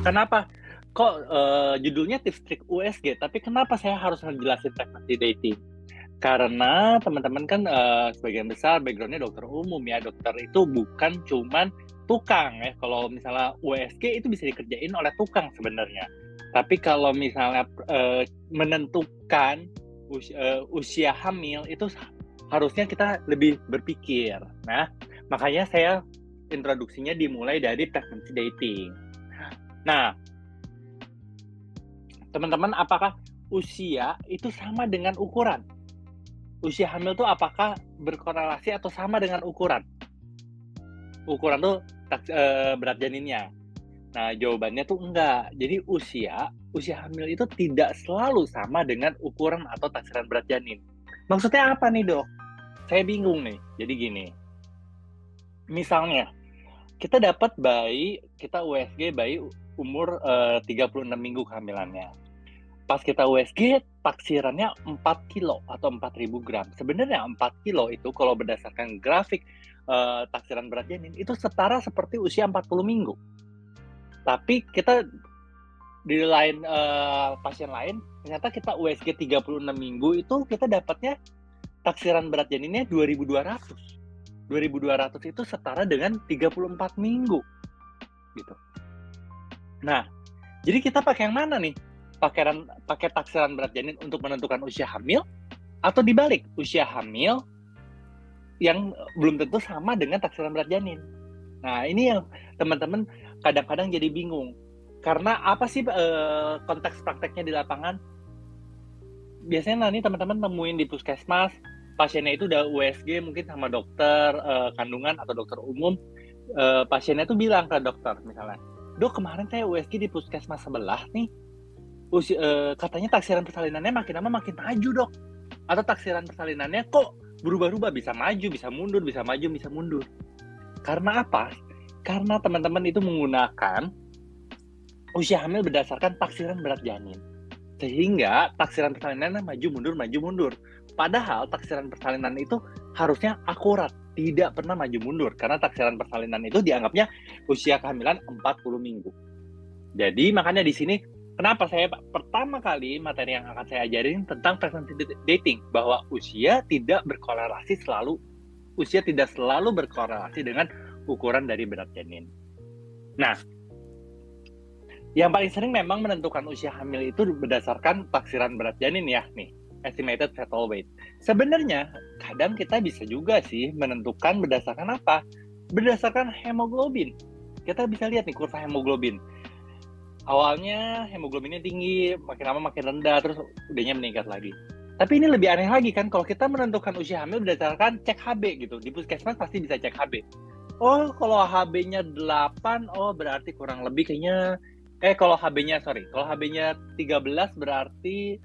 Kenapa? Kok judulnya tips trik USG, tapi kenapa saya harus ngejelasin pregnancy dating? Karena teman-teman kan sebagian besar background-nya dokter umum ya. Dokter itu bukan cuman tukang ya. Kalau misalnya USG itu bisa dikerjain oleh tukang sebenarnya. Tapi kalau misalnya menentukan usia hamil itu harusnya kita lebih berpikir. Nah, makanya saya introduksinya dimulai dari pregnancy dating. Nah, teman-teman, apakah usia itu sama dengan ukuran? Usia hamil tuh apakah berkorelasi atau sama dengan ukuran? Ukuran tuh berat janinnya. Nah, jawabannya tuh enggak. Jadi usia hamil itu tidak selalu sama dengan ukuran atau taksiran berat janin. Maksudnya apa nih, Dok? Saya bingung nih. Jadi gini. Misalnya, kita dapat bayi, kita USG bayi umur 36 minggu kehamilannya. Pas kita USG, taksirannya 4 kilo atau 4.000 gram. Sebenarnya 4 kilo itu kalau berdasarkan grafik taksiran berat janin, itu setara seperti usia 40 minggu. Tapi kita di lain pasien lain, ternyata kita USG 36 minggu itu kita dapatnya taksiran berat janinnya 2.200. 2.200 itu setara dengan 34 minggu. Gitu. Nah, jadi kita pakai yang mana nih? Pakai taksiran berat janin untuk menentukan usia hamil, atau dibalik, usia hamil yang belum tentu sama dengan taksiran berat janin. Nah, ini yang teman-teman kadang-kadang jadi bingung. Karena apa sih konteks prakteknya di lapangan? Biasanya nih teman-teman nemuin di puskesmas, pasiennya itu udah USG mungkin sama dokter kandungan atau dokter umum. Pasiennya tuh bilang ke dokter misalnya, "Dok, kemarin saya USG di puskesmas sebelah nih. Katanya taksiran persalinannya makin lama makin maju, Dok. Atau taksiran persalinannya kok berubah-ubah, bisa maju, bisa mundur, bisa maju, bisa mundur." Karena apa? Karena teman-teman itu menggunakan usia hamil berdasarkan taksiran berat janin. Sehingga taksiran persalinan maju mundur. Padahal taksiran persalinan itu harusnya akurat, tidak pernah maju mundur. Karena taksiran persalinan itu dianggapnya usia kehamilan 40 minggu. Jadi makanya di sini kenapa saya pertama kali materi yang akan saya ajarin tentang pregnancy dating, bahwa usia tidak selalu berkorelasi dengan ukuran dari berat janin. Nah, yang paling sering memang menentukan usia hamil itu berdasarkan taksiran berat janin ya, nih, estimated fetal weight. Sebenarnya kadang kita bisa juga sih menentukan berdasarkan apa? Berdasarkan hemoglobin. Kita bisa lihat nih kurva hemoglobin. Awalnya hemoglobinnya tinggi, makin lama makin rendah, terus udahnya meningkat lagi. Tapi ini lebih aneh lagi kan, kalau kita menentukan usia hamil berdasarkan cek HB gitu. Di puskesmas pasti bisa cek HB. Oh, kalau HB-nya 8, oh berarti kurang lebih kayaknya kalau HB-nya 13 berarti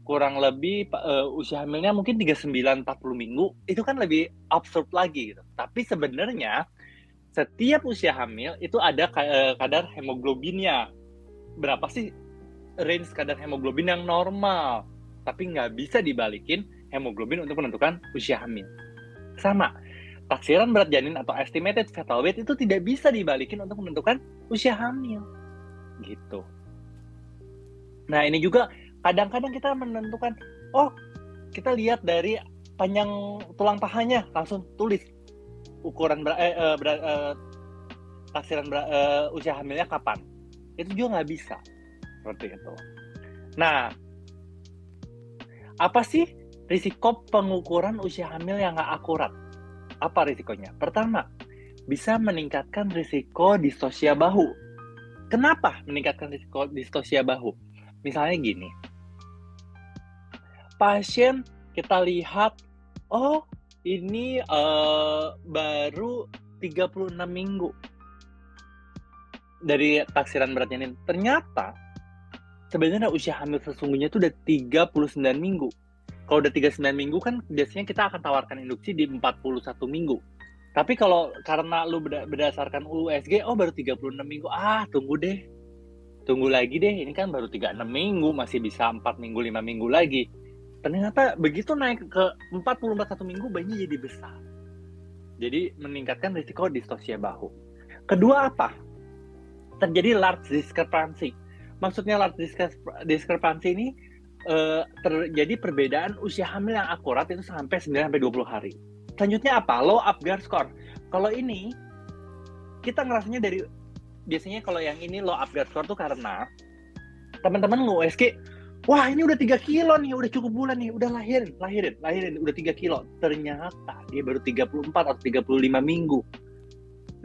kurang lebih usia hamilnya mungkin 39-40 minggu. Itu kan lebih absurd lagi gitu. Tapi sebenarnya setiap usia hamil itu ada kadar hemoglobinnya. Berapa sih range kadar hemoglobin yang normal? Tapi nggak bisa dibalikin hemoglobin untuk menentukan usia hamil. Sama, taksiran berat janin atau estimated fetal weight itu tidak bisa dibalikin untuk menentukan usia hamil. Gitu. Nah, ini juga kadang-kadang kita menentukan, oh, kita lihat dari panjang tulang pahanya, langsung tulis ukuran taksiran usia hamilnya kapan. Itu juga nggak bisa. Seperti itu. Nah, apa sih risiko pengukuran usia hamil yang nggak akurat? Apa risikonya? Pertama, bisa meningkatkan risiko distosia bahu. Kenapa meningkatkan risiko distosia bahu? Misalnya gini, pasien kita lihat, oh ini baru 36 minggu dari taksiran berat janin. Ternyata sebenarnya usia hamil sesungguhnya itu udah 39 minggu. Kalau udah 39 minggu kan biasanya kita akan tawarkan induksi di 41 minggu. Tapi kalau karena lu berdasarkan USG, oh baru 36 minggu, tunggu lagi deh, ini kan baru 36 minggu, masih bisa 4 minggu, 5 minggu lagi. Ternyata begitu naik ke 41 minggu, bayinya jadi besar. Jadi meningkatkan risiko distosia bahu. Kedua apa? terjadi large discrepancy. Maksudnya large discrepancy ini terjadi perbedaan usia hamil yang akurat itu sampai 9-20 hari. Selanjutnya apa? Low Apgar score. Kalau ini kita ngerasanya biasanya kalau yang ini low Apgar score tuh karena teman-teman nge-USG, wah ini udah 3 kilo nih, udah cukup bulan nih, udah lahirin, udah 3 kilo. Ternyata dia baru 34 atau 35 minggu.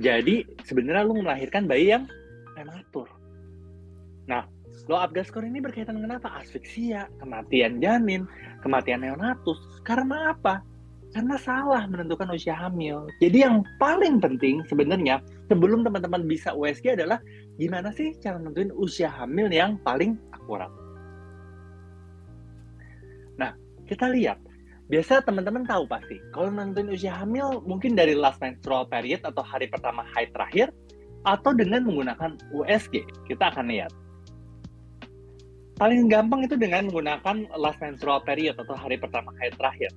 Jadi sebenarnya lu melahirkan bayi yang prematur. Nah, low Apgar score ini berkaitan dengan apa? Asfiksia, kematian janin, kematian neonatus. Karena apa? Karena salah menentukan usia hamil. Jadi yang paling penting sebenarnya sebelum teman-teman bisa USG adalah gimana sih cara nentuin usia hamil yang paling akurat. Nah, kita lihat. Biasa teman-teman tahu pasti, kalau nentuin usia hamil mungkin dari last menstrual period atau hari pertama haid terakhir, atau dengan menggunakan USG. Kita akan lihat. Paling gampang itu dengan menggunakan last menstrual period atau hari pertama haid terakhir.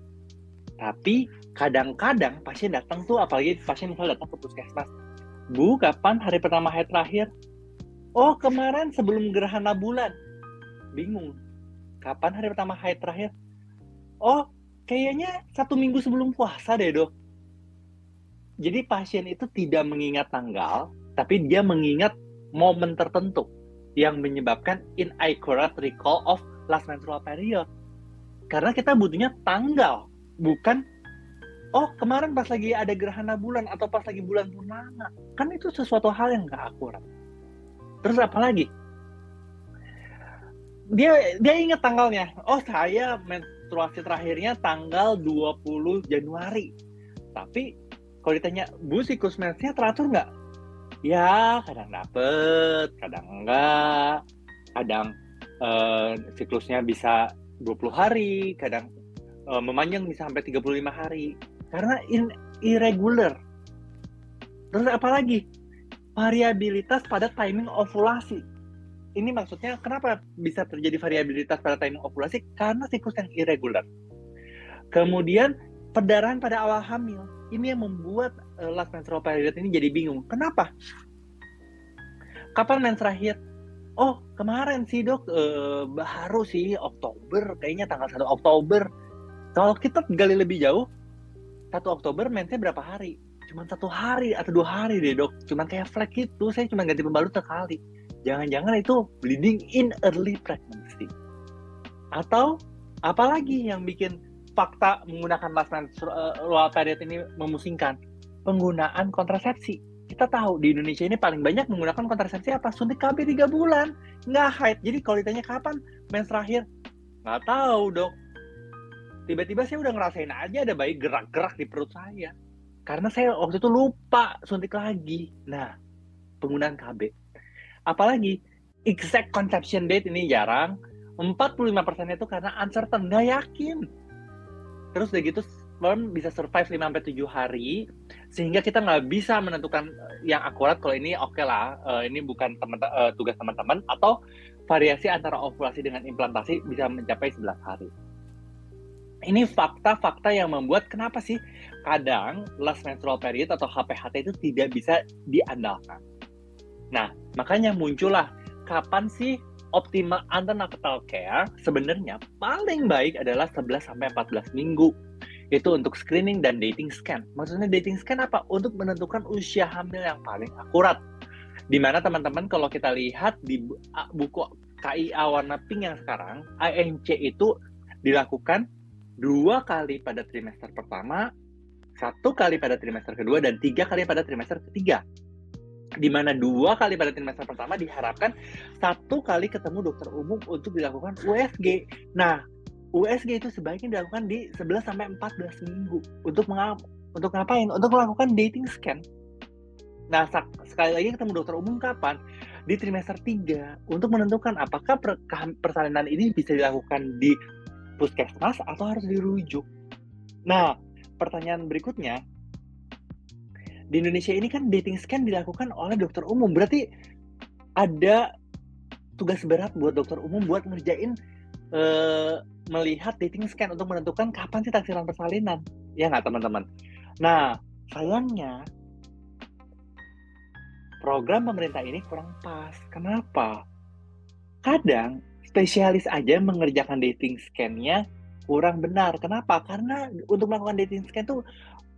Tapi kadang-kadang pasien datang tuh, apalagi pasien misalnya datang ke puskesmas, Bu, kapan hari pertama haid terakhir? Oh, kemarin sebelum gerhana bulan. Bingung. Kapan hari pertama haid terakhir? Oh, kayaknya 1 minggu sebelum puasa deh, Dok. Jadi pasien itu tidak mengingat tanggal, tapi dia mengingat momen tertentu yang menyebabkan inaccurate recall of last menstrual period. Karena kita butuhnya tanggal, bukan oh kemarin pas lagi ada gerhana bulan atau pas lagi bulan purnama. Kan itu sesuatu hal yang nggak akurat. Terus apa lagi? Dia ingat tanggalnya. Oh, saya menstruasi terakhirnya tanggal 20 Januari. Tapi kalau ditanya, Bu, siklus mensnya teratur nggak? Ya, kadang dapet, kadang enggak. Kadang siklusnya bisa 20 hari, kadang memanjang bisa sampai 35 hari. Karena irregular. Terus apa lagi? Variabilitas pada timing ovulasi. Ini maksudnya kenapa bisa terjadi variabilitas pada timing ovulasi? Karena siklus yang irregular. Kemudian perdarahan pada awal hamil. Ini yang membuat last menstrual period ini jadi bingung. Kenapa? Kapan mens terakhir? Oh, kemarin sih, Dok. Baru sih Oktober. Kayaknya tanggal 1 Oktober. Kalau kita gali lebih jauh, 1 Oktober mensnya berapa hari? Cuma 1 hari atau 2 hari deh, Dok. Cuma kayak flag gitu. Saya cuma ganti pembalut sekali. Jangan-jangan itu bleeding in early pregnancy. Atau apalagi yang bikin fakta menggunakan last menstrual period ini memusingkan? Penggunaan kontrasepsi. Kita tahu di Indonesia ini paling banyak menggunakan kontrasepsi apa? Suntik KB 3 bulan. Nggak haid. Jadi kalau ditanya kapan mens terakhir? Nggak tahu, Dok. Tiba-tiba saya udah ngerasain aja ada bayi gerak-gerak di perut saya. Karena saya waktu itu lupa suntik lagi. Nah, penggunaan KB. Apalagi exact conception date ini jarang. 45% itu karena uncertain, nggak yakin. Terus udah gitu sperm bisa survive 5-7 hari, sehingga kita nggak bisa menentukan yang akurat kalau ini oke lah, ini bukan tugas teman-teman, atau variasi antara ovulasi dengan implantasi bisa mencapai 11 hari. Ini fakta-fakta yang membuat kenapa sih kadang last menstrual period atau HPHT itu tidak bisa diandalkan. Nah, makanya muncullah kapan sih optimal antenatal care. Sebenarnya paling baik adalah 11-14 minggu. Itu untuk screening dan dating scan. Maksudnya dating scan apa? Untuk menentukan usia hamil yang paling akurat. Dimana teman-teman kalau kita lihat di buku KIA warna pink yang sekarang, ANC itu dilakukan 2 kali pada trimester pertama, 1 kali pada trimester kedua, dan 3 kali pada trimester ketiga. Di mana 2 kali pada trimester pertama diharapkan 1 kali ketemu dokter umum untuk dilakukan USG. Nah, USG itu sebaiknya dilakukan di 11-14 minggu. Untuk ngapain? Untuk melakukan dating scan. Nah, sekali lagi ketemu dokter umum kapan? Di trimester 3 untuk menentukan apakah persalinan ini bisa dilakukan di puskesmas atau harus dirujuk. Nah, pertanyaan berikutnya, di Indonesia ini kan dating scan dilakukan oleh dokter umum. Berarti ada tugas berat buat dokter umum buat ngerjain melihat dating scan untuk menentukan kapan sih taksiran persalinan. Ya nggak, teman-teman? Nah, sayangnya program pemerintah ini kurang pas. Kenapa? Kadang spesialis aja mengerjakan dating scan-nya kurang benar. Kenapa? Karena untuk melakukan dating scan tuh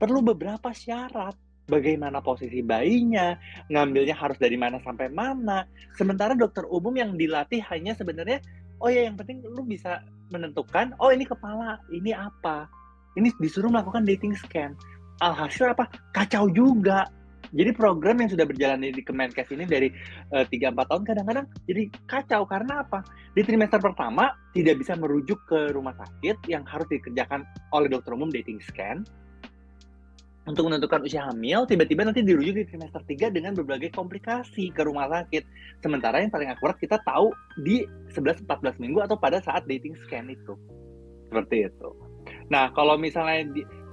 perlu beberapa syarat. Bagaimana posisi bayinya, ngambilnya harus dari mana sampai mana. Sementara dokter umum yang dilatih hanya sebenarnya, oh ya yang penting lu bisa menentukan, oh ini kepala, ini apa. Ini disuruh melakukan dating scan. Alhasil apa? Kacau juga. Jadi program yang sudah berjalan di Kemenkes ini dari 3-4 tahun kadang-kadang jadi kacau karena apa? Di trimester pertama tidak bisa merujuk ke rumah sakit yang harus dikerjakan oleh dokter umum dating scan untuk menentukan usia hamil, tiba-tiba nanti dirujuk di trimester 3 dengan berbagai komplikasi ke rumah sakit. Sementara yang paling akurat kita tahu di 11-14 minggu atau pada saat dating scan itu. Seperti itu. Nah, kalau misalnya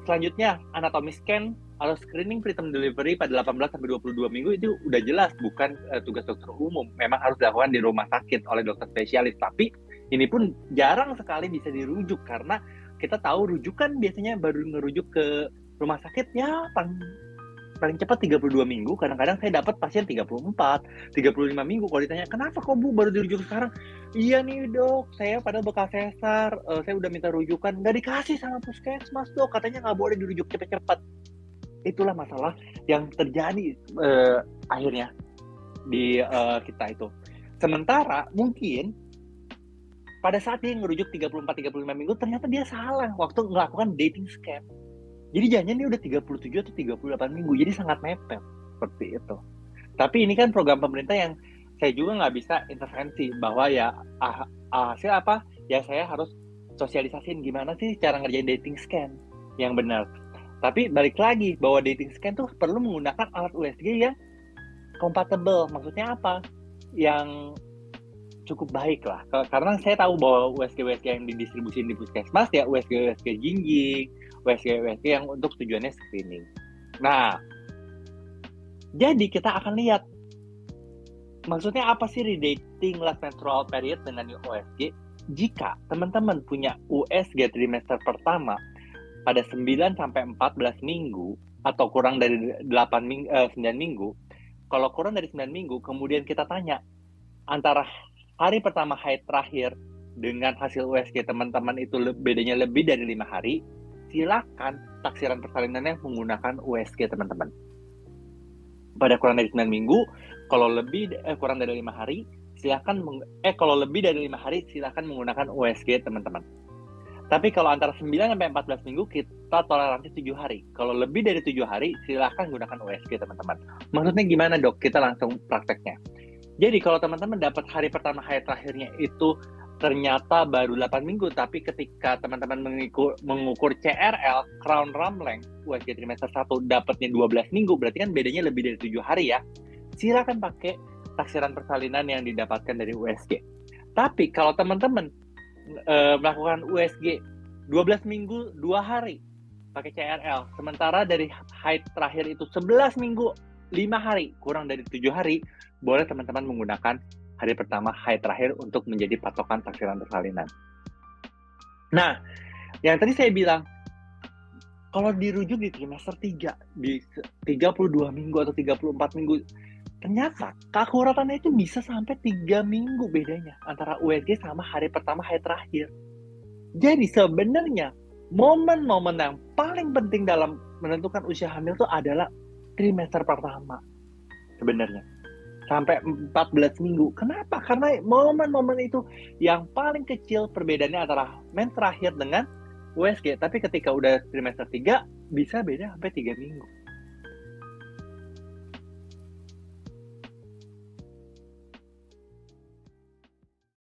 selanjutnya anatomi scan atau screening preterm delivery pada 18-22 minggu itu udah jelas bukan tugas dokter umum. Memang harus dilakukan di rumah sakit oleh dokter spesialis. Tapi ini pun jarang sekali bisa dirujuk karena kita tahu rujukan biasanya baru ngerujuk ke rumah sakit ya paling cepat 32 minggu. Kadang-kadang saya dapat pasien 34, 35 minggu. Kalau ditanya, kenapa kok Bu baru dirujuk sekarang? Iya nih dok, saya padahal bekas sesar, saya udah minta rujukan. Nggak dikasih sama puskesmas dok, katanya nggak boleh dirujuk cepet-cepet. Itulah masalah yang terjadi akhirnya di kita itu. Sementara mungkin pada saat dia ngerujuk 34-35 minggu, ternyata dia salah waktu melakukan dating scan. Jadi jangan dia udah 37 atau 38 minggu, jadi sangat mepet seperti itu. Tapi ini kan program pemerintah yang saya juga nggak bisa intervensi bahwa ya hasil apa ya saya harus sosialisasiin gimana sih cara ngerjain dating scan yang benar. Tapi balik lagi bahwa dating scan tuh perlu menggunakan alat USG yang compatible. Maksudnya apa? Yang cukup baik lah. Karena saya tahu bahwa USG-USG yang didistribusin di puskesmas ya USG-USG jinjing, USG-USG yang untuk tujuannya screening. Nah, jadi kita akan lihat maksudnya apa sih redating last menstrual period dengan USG? Jika teman-teman punya USG trimester pertama pada 9-14 minggu atau kurang dari 9 minggu, kalau kurang dari 9 minggu, kemudian kita tanya antara hari pertama haid terakhir dengan hasil USG teman-teman itu bedanya lebih dari 5 hari, silakan taksiran persalinannya menggunakan USG teman-teman. Pada kurang dari 9 minggu, kalau kurang dari 5 hari, kalau lebih dari 5 hari, silakan menggunakan USG teman-teman. Tapi kalau antara 9-14 minggu, kita toleransi 7 hari. Kalau lebih dari 7 hari, silakan gunakan USG teman-teman. Maksudnya gimana dok? Kita langsung prakteknya. Jadi kalau teman-teman dapat hari pertama haid terakhirnya itu ternyata baru 8 minggu, tapi ketika teman-teman mengukur CRL, Crown Ramleng, USG trimester 1 dapatnya 12 minggu, berarti kan bedanya lebih dari 7 hari ya. Silakan pakai taksiran persalinan yang didapatkan dari USG. Tapi kalau teman-teman melakukan USG 12 minggu 2 hari pakai CRL, sementara dari haid terakhir itu 11 minggu 5 hari, kurang dari 7 hari, boleh teman-teman menggunakan hari pertama haid terakhir untuk menjadi patokan taksiran persalinan. Nah, yang tadi saya bilang, kalau dirujuk di trimester 3, di 32 minggu atau 34 minggu, ternyata keakuratannya itu bisa sampai 3 minggu bedanya antara USG sama hari pertama haid terakhir. Jadi sebenarnya momen-momen yang paling penting dalam menentukan usia hamil itu adalah trimester pertama sebenarnya sampai 14 minggu. Kenapa? Karena momen-momen itu yang paling kecil perbedaannya antara mens terakhir dengan USG. Tapi ketika udah trimester 3 bisa beda sampai 3 minggu.